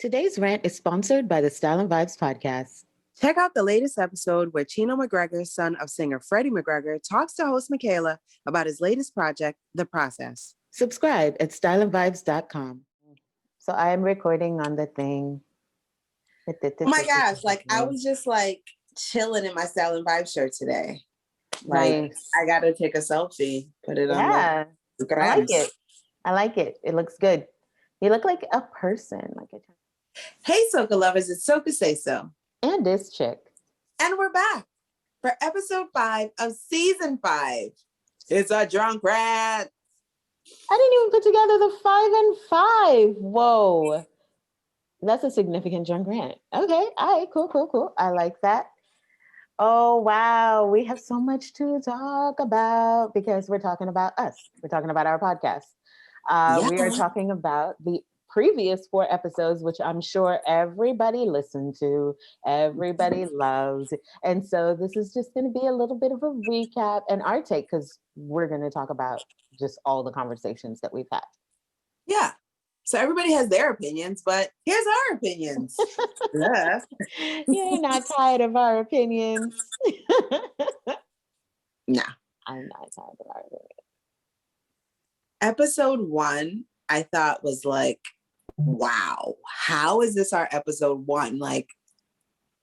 Today's rant is sponsored by the Style and Vibes podcast. Check out the latest episode where Chino McGregor, son of singer Freddie McGregor, talks to host Michaela about his latest project, The Process. Subscribe at styleandvibes.com. So I am recording on the thing. Oh my gosh, I was just chilling in my Style and Vibes shirt today. Nice. I gotta take a selfie, put it on Yeah, the I like it. I like it. It looks good. You look like a person. Hey, Soca lovers, it's SocaSaySo. And DysChick. And we're back for episode 5 of season 5. It's a drunk rant. I didn't even put together the 5 and 5. Whoa. That's a significant drunk rant. Okay. All right. Cool. I like that. Oh, wow. We have so much to talk about because we're talking about us. We're talking about our podcast. We are talking about the previous 4 episodes, which I'm sure everybody listened to, everybody loves. And so this is just going to be a little bit of a recap and our take, because we're going to talk about just all the conversations that we've had. Yeah. So everybody has their opinions, but here's our opinions. Yeah. You're not tired of our opinions. Nah. I'm not tired of our opinions. Episode 1, I thought was wow, how is this our episode 1?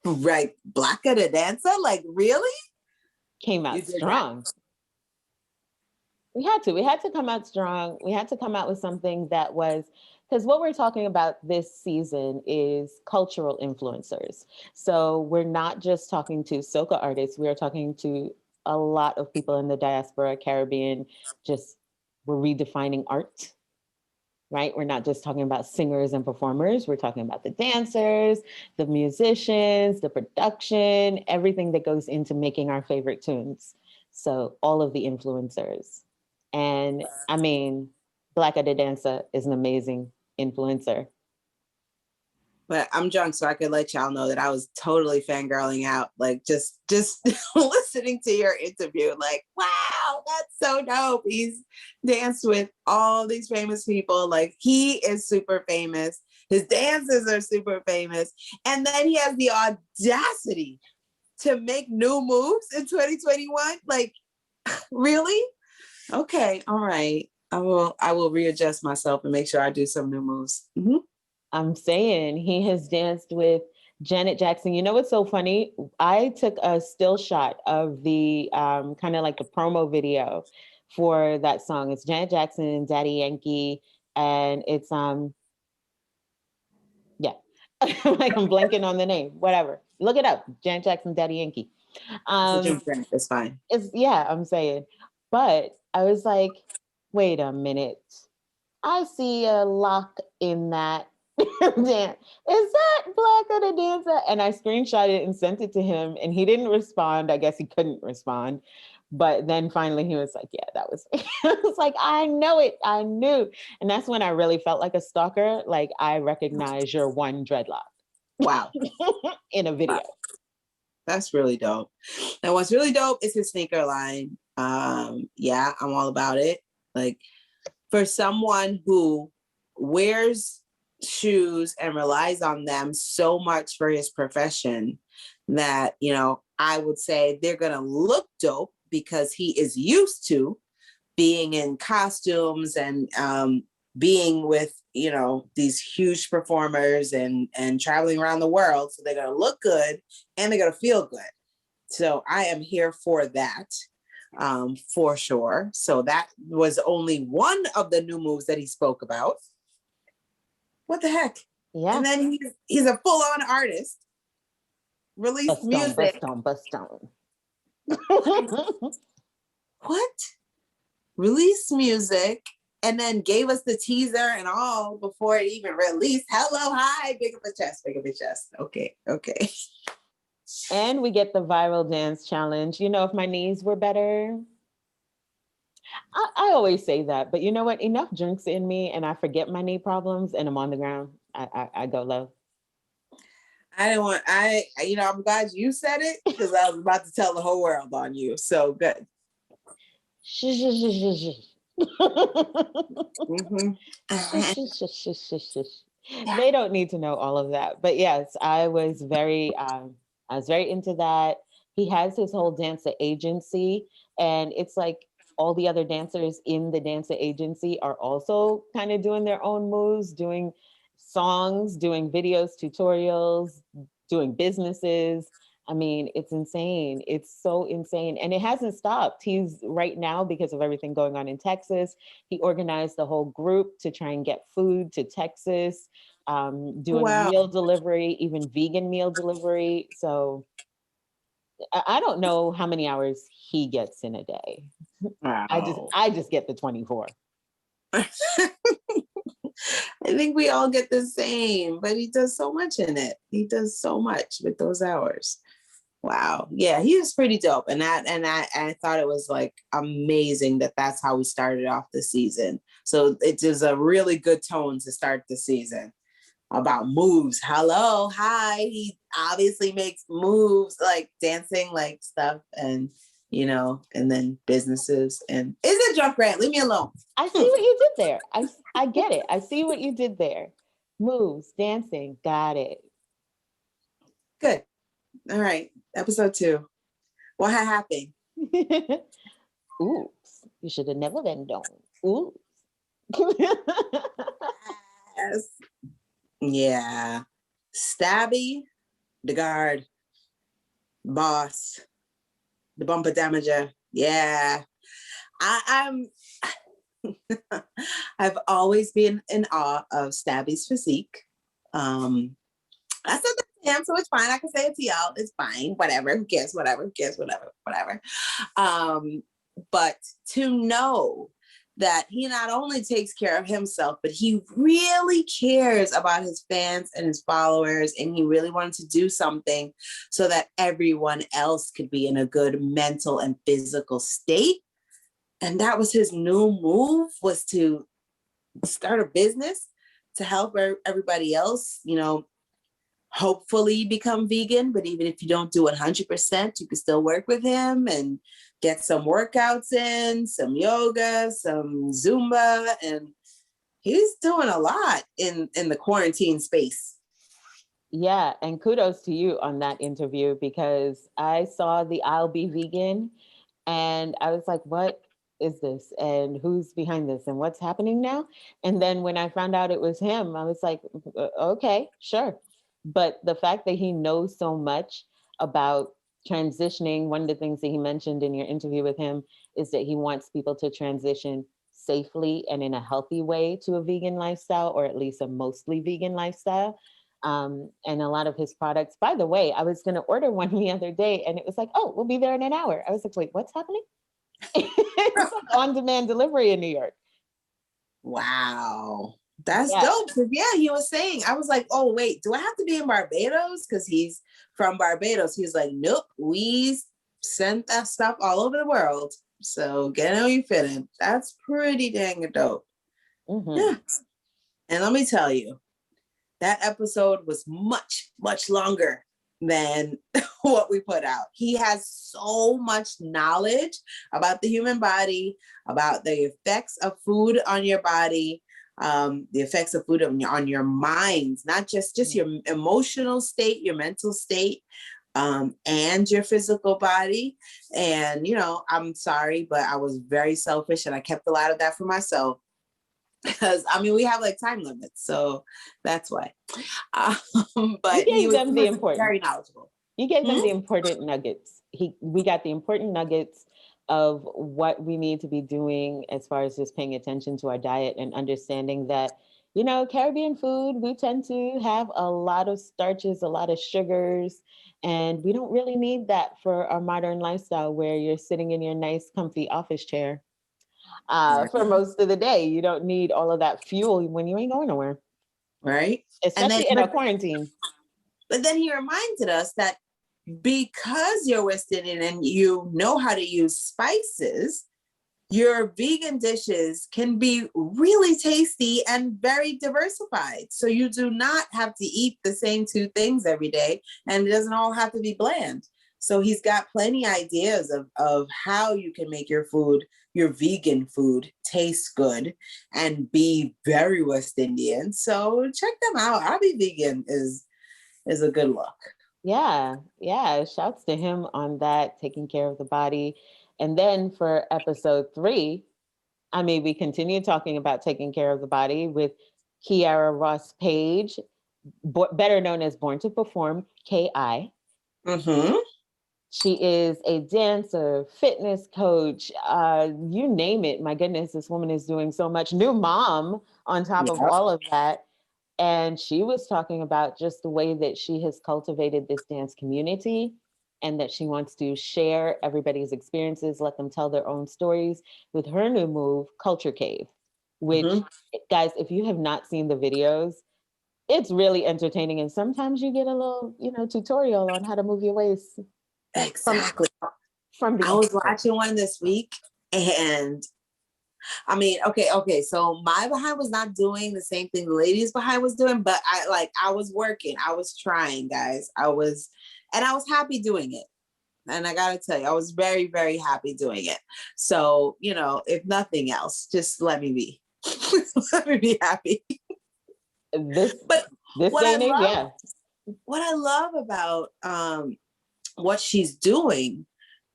Right, Blacker the Dancer? Really? Came out strong. We had to come out strong. We had to come out with something that was, because what we're talking about this season is cultural influencers. So we're not just talking to soca artists, we are talking to a lot of people in the diaspora, Caribbean, we're redefining art. Right? We're not just talking about singers and performers. We're talking about the dancers, the musicians, the production, everything that goes into making our favorite tunes. So all of the influencers. And I mean, Blacker the Dancer is an amazing influencer. But I'm drunk, so I could let y'all know that I was totally fangirling out, just listening to your interview. Wow, that's so dope. He's danced with all these famous people. He is super famous. His dances are super famous. And then he has the audacity to make new moves in 2021. Really? Okay, all right. I will readjust myself and make sure I do some new moves. Mm-hmm. I'm saying he has danced with Janet Jackson. You know what's so funny? I took a still shot of the kind of the promo video for that song. It's Janet Jackson and Daddy Yankee, and it's yeah. I'm blanking on the name. Whatever. Look it up. Janet Jackson, Daddy Yankee. It's fine. I'm saying. But I was like, wait a minute. I see a lock in that. Damn, is that Blacker the Dancer? And I screenshot it and sent it to him, and he didn't respond. I guess he couldn't respond. But then finally he was like, yeah, that was me. I was like, I know it. I knew. And that's when I really felt like a stalker. I recognize your one dreadlock. Wow. In a video. Wow. That's really dope. And what's really dope is his sneaker line. Yeah, I'm all about it. For someone who wears shoes and relies on them so much for his profession that, I would say they're going to look dope because he is used to being in costumes and being with, these huge performers and traveling around the world. So they're going to look good and they're going to feel good. So I am here for that. For sure. So that was only one of the new moves that he spoke about. What the heck? Yeah. And then he's a full-on artist. Released music. Bust on. What? Released music and then gave us the teaser and all before it even released. Hello, hi, big up the chest. Okay. And we get the viral dance challenge. If my knees were better. I always say that, but you know what? Enough drinks in me and I forget my knee problems and I'm on the ground. I go low. I'm glad you said it because I was about to tell the whole world on you. So good. Mm-hmm. They don't need to know all of that. But yes, I was very into that. He has his whole dancer agency, and it's like all the other dancers in the dancer agency are also kind of doing their own moves, doing songs, doing videos, tutorials, doing businesses. I mean, it's insane. It's so insane. And it hasn't stopped. He's right now, because of everything going on in Texas, he organized the whole group to try and get food to Texas, doing Wow. meal delivery, even vegan meal delivery. So I don't know how many hours he gets in a day. Wow. I just get the 24. I think we all get the same, but he does so much in it. He does so much with those hours. Wow. Yeah, he was pretty dope. And I thought it was like amazing that that's how we started off the season. So it is a really good tone to start the season about moves. Hello, hi. He obviously makes moves like dancing, like stuff, and and then businesses. And is it Jump Grant? Leave me alone. I see what you did there. I get it. I see what you did there. Moves, dancing, got it. Good. All right. Episode 2. What had happened? Oops, you should have never been done. Oops. Yes. Yeah. Stabby, the guard, boss, the bumper damager. Yeah. I'm I've always been in awe of Stabby's physique. I said that to him, so it's fine. I can say it to y'all. It's fine. Whatever. Who cares? Whatever. Who cares? Whatever. But to know that he not only takes care of himself, but he really cares about his fans and his followers, and he really wanted to do something so that everyone else could be in a good mental and physical state. And that was his new move, was to start a business to help everybody else, hopefully become vegan. But even if you don't do it 100%, you can still work with him and get some workouts in, some yoga, some Zumba. And he's doing a lot in the quarantine space. Yeah, and kudos to you on that interview, because I saw the I'll Be Vegan and I was like, what is this? And who's behind this? And what's happening now? And then when I found out it was him, I was like, okay, sure. But the fact that he knows so much about transitioning, one of the things that he mentioned in your interview with him is that he wants people to transition safely and in a healthy way to a vegan lifestyle, or at least a mostly vegan lifestyle. And a lot of his products, by the way, I was going to order one the other day and it was like, oh, we'll be there in an hour. I was like, wait, what's happening? It's like on-demand delivery in New York. Wow. That's dope. Yeah, he was saying, I was like, oh, wait, do I have to be in Barbados? Because he's from Barbados. He's like, nope, we sent that stuff all over the world. So get how you fit in. That's pretty dang dope. Mm-hmm. Yeah. And let me tell you, that episode was much, much longer than what we put out. He has so much knowledge about the human body, about the effects of food on your body, the effects of food on your minds, not just your emotional state, your mental state, and your physical body. And, I'm sorry, but I was very selfish and I kept a lot of that for myself. Because we have like time limits, so that's why. But he was very knowledgeable. You gave them the important nuggets. We got the important nuggets of what we need to be doing as far as just paying attention to our diet and understanding that, Caribbean food, we tend to have a lot of starches, a lot of sugars, and we don't really need that for our modern lifestyle where you're sitting in your nice, comfy office chair. For most of the day. You don't need all of that fuel when you ain't going nowhere. Right. Especially in a quarantine. But then he reminded us that because you're West Indian and you know how to use spices, your vegan dishes can be really tasty and very diversified. So you do not have to eat the same 2 things every day, and it doesn't all have to be bland. So he's got plenty ideas of how you can make your food your vegan food taste good and be very West Indian. So check them out. I'll Be Vegan is a good look. Yeah, yeah. Shouts to him on that, taking care of the body. And then for episode 3, I mean, we continue talking about taking care of the body with Kiara Ross Page, better known as Born to Perform, KI. Mm-hmm. She is a dancer, fitness coach, you name it. My goodness, this woman is doing so much. New mom on top of all of that. And she was talking about just the way that she has cultivated this dance community and that she wants to share everybody's experiences, let them tell their own stories with her new move, Culture Cave, which, guys, if you have not seen the videos, it's really entertaining. And sometimes you get a little, tutorial on how to move your waist. Exactly. From I was watching one this week, and I mean, okay. So my behind was not doing the same thing the ladies behind was doing, but I was working, I was trying, guys. I was happy doing it. And I gotta tell you, I was very, very happy doing it. So, if nothing else, just let me be. Let me be happy. But what I love about what she's doing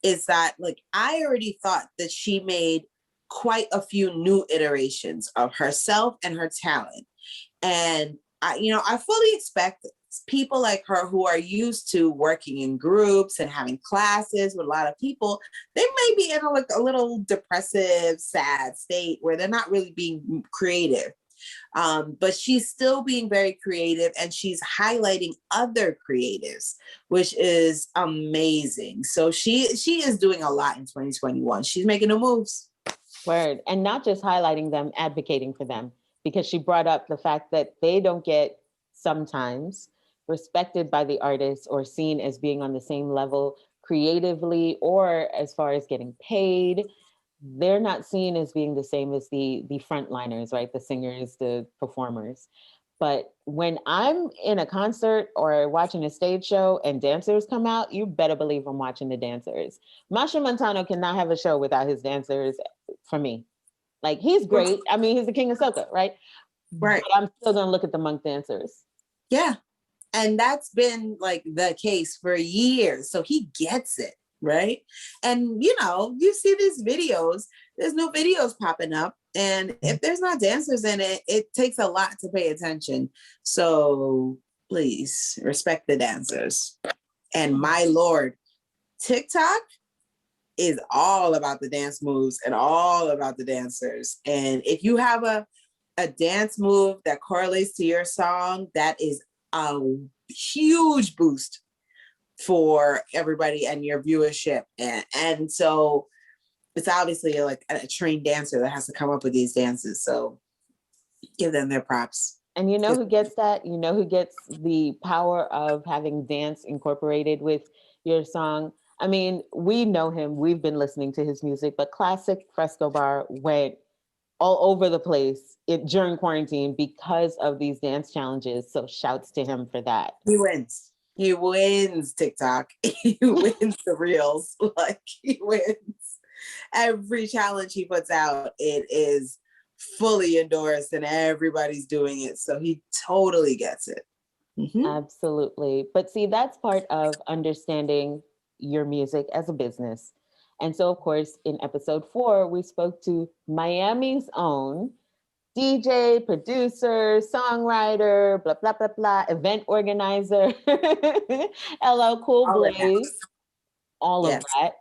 is that, like, I already thought that she made quite a few new iterations of herself and her talent. And I fully expect people like her who are used to working in groups and having classes with a lot of people, they may be in a little depressive, sad state where they're not really being creative. But she's still being very creative, and she's highlighting other creatives, which is amazing. So she is doing a lot in 2021. She's making the moves. Word. And not just highlighting them, advocating for them, because she brought up the fact that they don't get sometimes respected by the artists or seen as being on the same level creatively or as far as getting paid. They're not seen as being the same as the frontliners, right? The singers, the performers. But when I'm in a concert or watching a stage show and dancers come out, you better believe I'm watching the dancers. Masha Montano cannot have a show without his dancers for me. Like, he's great. I mean, he's the king of soca, right? Right. But I'm still gonna look at the monk dancers. Yeah. And that's been like the case for years. So he gets it. Right. And, you see these videos, there's no videos popping up. And if there's not dancers in it, it takes a lot to pay attention. So please respect the dancers. And my Lord, TikTok is all about the dance moves and all about the dancers. And if you have a dance move that correlates to your song, that is a huge boost for everybody and your viewership. And so it's obviously like a trained dancer that has to come up with these dances. So give them their props. And you know who gets that? You know who gets the power of having dance incorporated with your song? I mean, we know him. We've been listening to his music, but Classic Fresco Bar went all over the place during quarantine because of these dance challenges. So shouts to him for that. He wins. He wins TikTok. He wins the reels. Like, he wins. Every challenge he puts out, it is fully endorsed and everybody's doing it. So he totally gets it. Mm-hmm. Absolutely. But see, that's part of understanding your music as a business. And so, of course, in episode 4, we spoke to Miami's own DJ, producer, songwriter, blah, blah, blah, blah, event organizer, LL Cool Blaze, all of that.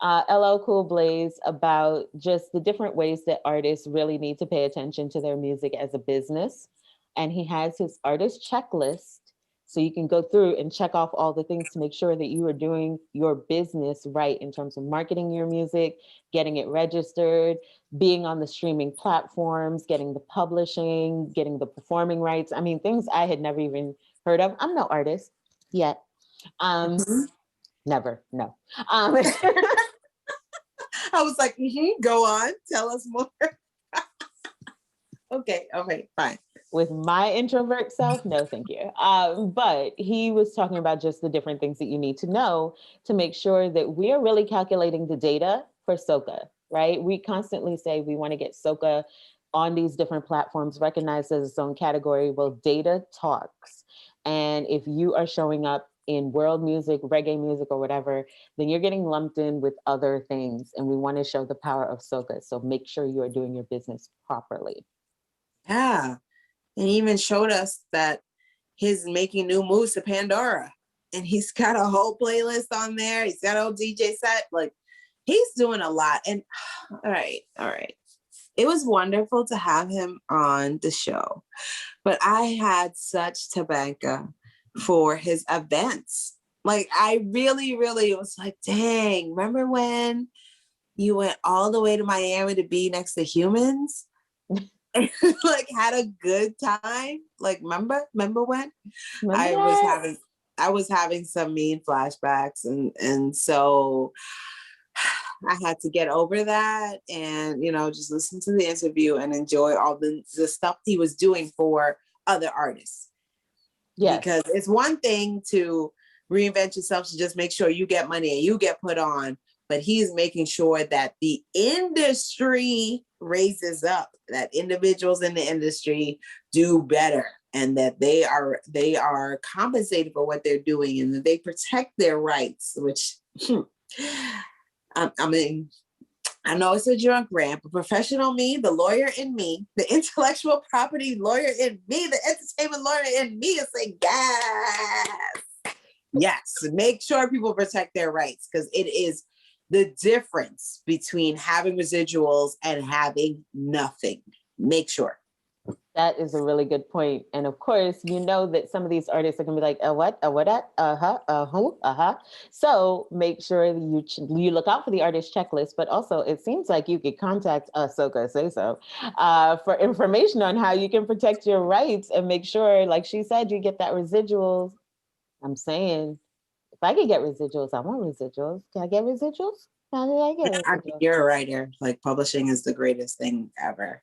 LL Cool Blaze, about just the different ways that artists really need to pay attention to their music as a business. And he has his artist checklist. So you can go through and check off all the things to make sure that you are doing your business right in terms of marketing your music, getting it registered, being on the streaming platforms, getting the publishing, getting the performing rights. I mean, things I had never even heard of. I'm no artist yet. Never, no. I was like, go on, tell us more. Okay, fine. With my introvert self, no, thank you. But he was talking about just the different things that you need to know to make sure that we're really calculating the data for soca. right? We constantly say we want to get soca on these different platforms, recognized as its own category. Well, data talks. And if you are showing up in world music, reggae music, or whatever, then you're getting lumped in with other things. And we want to show the power of soca. So make sure you are doing your business properly. Yeah. And he even showed us that he's making new moves to Pandora. And he's got a whole playlist on there. He's got a whole DJ set. Like, he's doing a lot. And all right. It was wonderful to have him on the show. But I had such tabanka for his events. Like, I really was like, dang, remember when you went all the way to Miami to be next to humans? Like, had a good time. Like, remember when? I was having some mean flashbacks, and so I had to get over that and, just listen to the interview and enjoy all the stuff he was doing for other artists. Yes. Because it's one thing to reinvent yourself to just make sure you get money and you get put on, but he's making sure that the industry raises up, that individuals in the industry do better, and that they are compensated for what they're doing, and that they protect their rights, which I mean, I know it's a drunk rant, but professional me, the lawyer in me, the intellectual property lawyer in me, the entertainment lawyer in me is saying, yes, make sure people protect their rights, because it is the difference between having residuals and having nothing. Make sure. That is a really good point. And of course, that some of these artists are going to be like, what, who, So make sure that you look out for the artist checklist, but also it seems like you could contact SocaSaySo for information on how you can protect your rights and make sure, like she said, you get that residuals. I'm saying, if I could get residuals, I want residuals. Can I get residuals? How do I get residuals? You're a writer. Like, publishing is the greatest thing ever.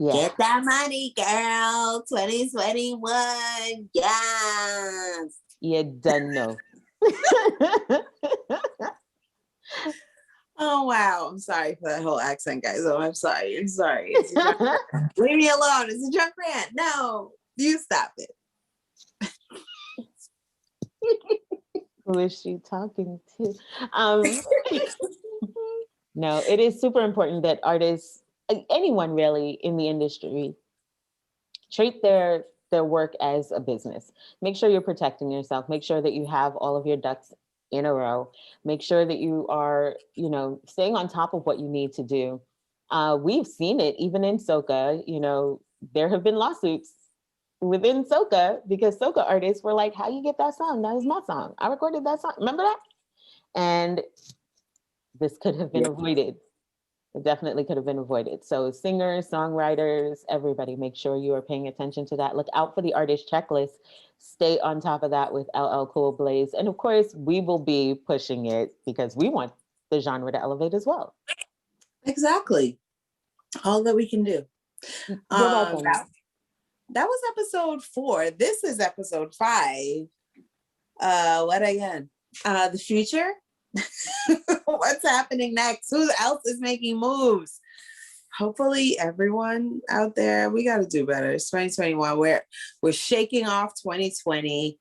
Yeah. Get that money, girl. 2021. Yes. You done know. Oh, wow. I'm sorry for that whole accent, guys. Oh, I'm sorry. It's leave me alone. It's a drunk rant. No, you stop it. Who is she talking to? No, it is super important that artists, anyone really in the industry, treat their work as a business. Make sure you're protecting yourself. Make sure that you have all of your ducks in a row. Make sure that you are, staying on top of what you need to do. We've seen it even in soca. There have been lawsuits within soca because soca artists were like, how you get that song? That is my song. I recorded that song. Remember that? And this could have been avoided. It definitely could have been avoided. So singers, songwriters, everybody, make sure you are paying attention to that. Look out for the artist checklist. Stay on top of that with LL Cool Blaze. And of course, we will be pushing it because we want the genre to elevate as well. Exactly. All that we can do. You're welcome. That was episode 4. This is episode 5. What again? The future? What's happening next? Who else is making moves? Hopefully everyone out there, we got to do better. It's 2021. We're shaking off 2020.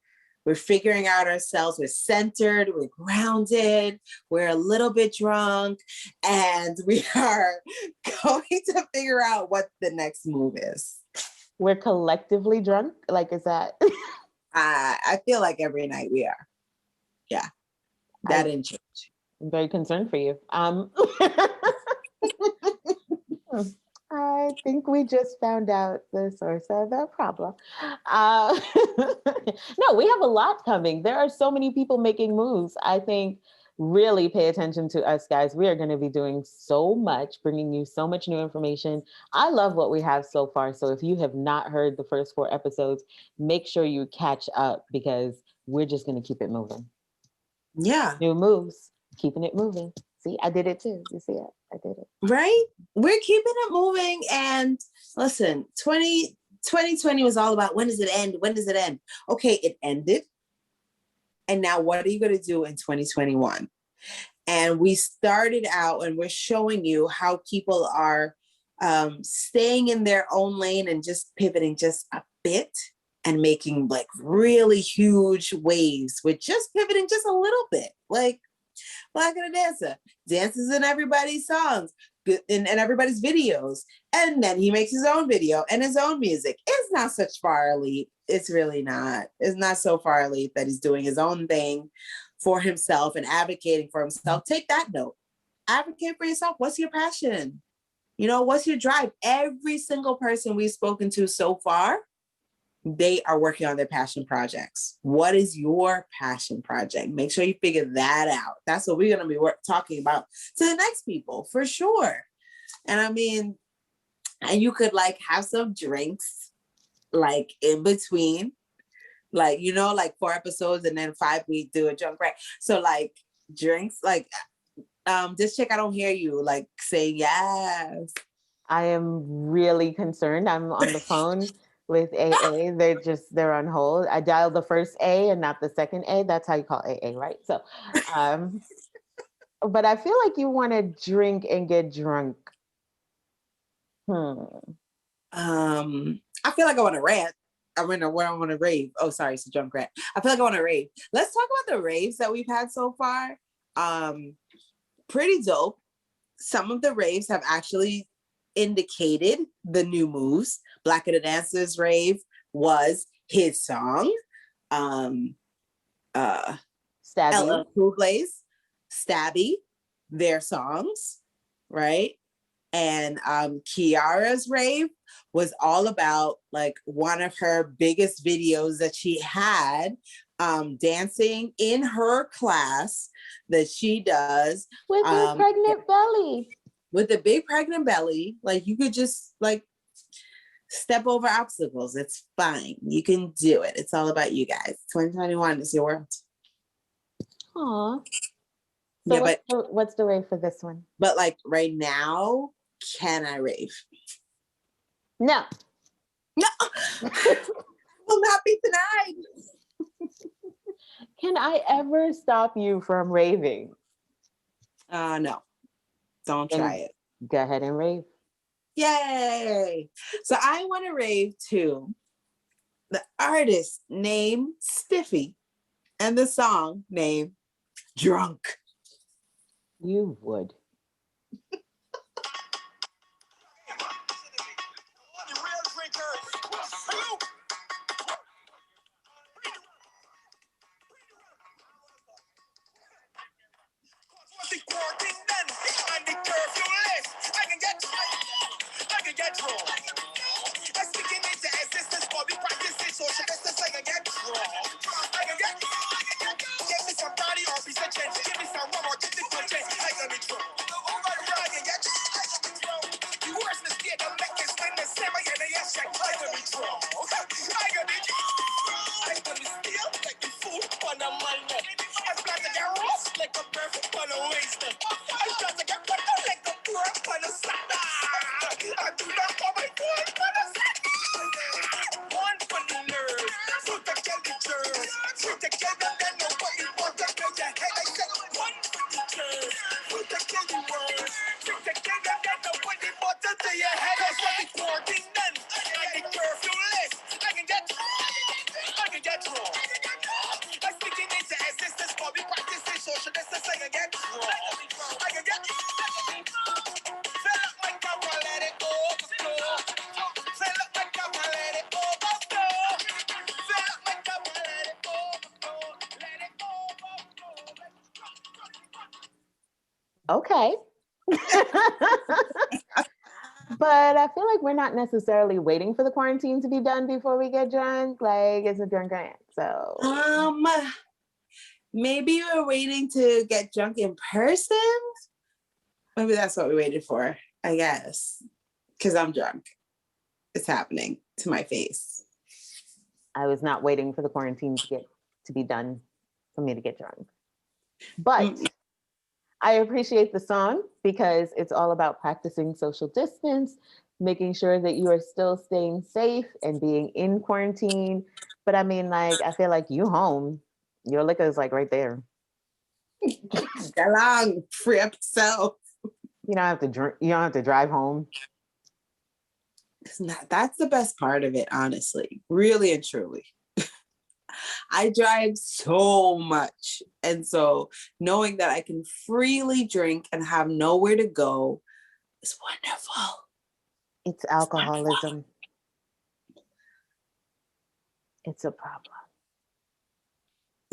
We're figuring out ourselves. We're centered. We're grounded. We're a little bit drunk, and we are going to figure out what the next move is. We're collectively drunk? Like, is that? I feel like every night we are. Yeah. That didn't change. I'm very concerned for you. I think we just found out the source of the problem. No, we have a lot coming. There are so many people making moves. I think really pay attention to us, guys. We are going to be doing so much, bringing you so much new information. I love what we have so far. So if you have not heard the first 4 episodes, make sure you catch up because we're just going to keep it moving. Yeah. New moves, keeping it moving. See, I did it too. You see it? I did it. Right? We're keeping it moving. And listen, 2020 was all about when does it end? When does it end? Okay, it ended. And now what are you going to do in 2021? And we started out and we're showing you how people are staying in their own lane and just pivoting just a bit and making like really huge waves with just pivoting just a little bit. Like Black and a Dancer dances in everybody's songs, in everybody's videos. And then he makes his own video and his own music. It's not such far leap. It's really not. It's not so far leap that he's doing his own thing for himself and advocating for himself. Take that note. Advocate for yourself. What's your passion? You know, what's your drive? Every single person we've spoken to so far, they are working on their passion projects. What is your passion project? Make sure you figure that out. That's what we're going to be talking about to the next people for sure. And I mean, and you could like have some drinks like in between, like, you know, like 4 episodes and then 5 we do a drunk break. So like drinks, like DysChick, I don't hear you like saying yes. I am really concerned. I'm on the phone with AA. They're on hold. I dialed the first A and not the second A. That's how you call AA, right? So, but I feel like you want to drink and get drunk. I feel like I want to rant. I want to rave. Oh, sorry, it's a drunk rant. I feel like I want to rave. Let's talk about the raves that we've had so far. Pretty dope. Some of the raves have actually indicated the new moves. Black and the Dancer's rave was his song. Stabby. LL Cool Blaze, Stabby, their songs, right? And Kiara's rave was all about like one of her biggest videos that she had, dancing in her class that she does with her pregnant belly. With a big pregnant belly. Like you could just like step over obstacles. It's fine. You can do it. It's all about you guys. 2021 is your world. Aw. So yeah, what's the rave for this one? But like right now, can I rave? No. Will not be denied. Can I ever stop you from raving? No. Don't try it. Go ahead and rave. Yay. So I want to rave to the artist named Stiffy and the song named Drunk. You would. Okay. But I feel like we're not necessarily waiting for the quarantine to be done before we get drunk. Like it's a drunk rant. So maybe we're waiting to get drunk in person. Maybe that's what we waited for, I guess. Because I'm drunk. It's happening to my face. I was not waiting for the quarantine to be done for me to get drunk. But I appreciate the song because it's all about practicing social distance, making sure that you are still staying safe and being in quarantine. But I mean, like, I feel like you home, your liquor is like right there. That long, free up yourself. You don't have to drink. You don't have to drive home. That's the best part of it, honestly, really and truly. I drive so much. And so knowing that I can freely drink and have nowhere to go is wonderful. It's alcoholism. It's a problem.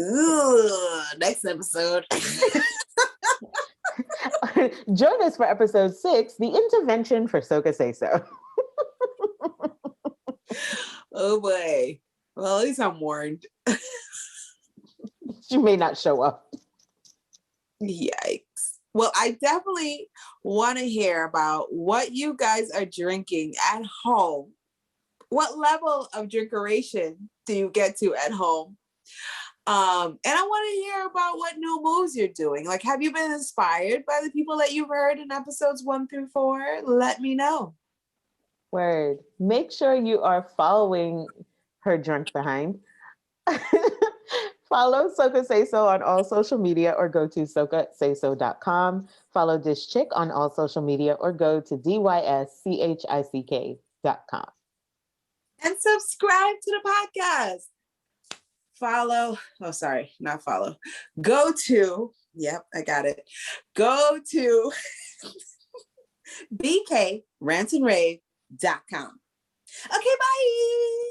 Ooh, next episode. Join us for episode 6, the intervention for SocaSaySo. Oh boy. Well, at least I'm warned. She may not show up. Yikes. Well, I definitely want to hear about what you guys are drinking at home. What level of drinkeration do you get to at home? And I want to hear about what new moves you're doing. Like, have you been inspired by the people that you've heard in episodes 1 through 4? Let me know. Word. Make sure you are following her drunk behind. Follow SocaSaySo on all social media or go to SocaSaySo.com. Follow DysChick on all social media or go to DysChick.com. And subscribe to the podcast. Follow. Oh, sorry, not follow. Go to, yep, I got it. Go to bkrantandrave.com. Okay, bye.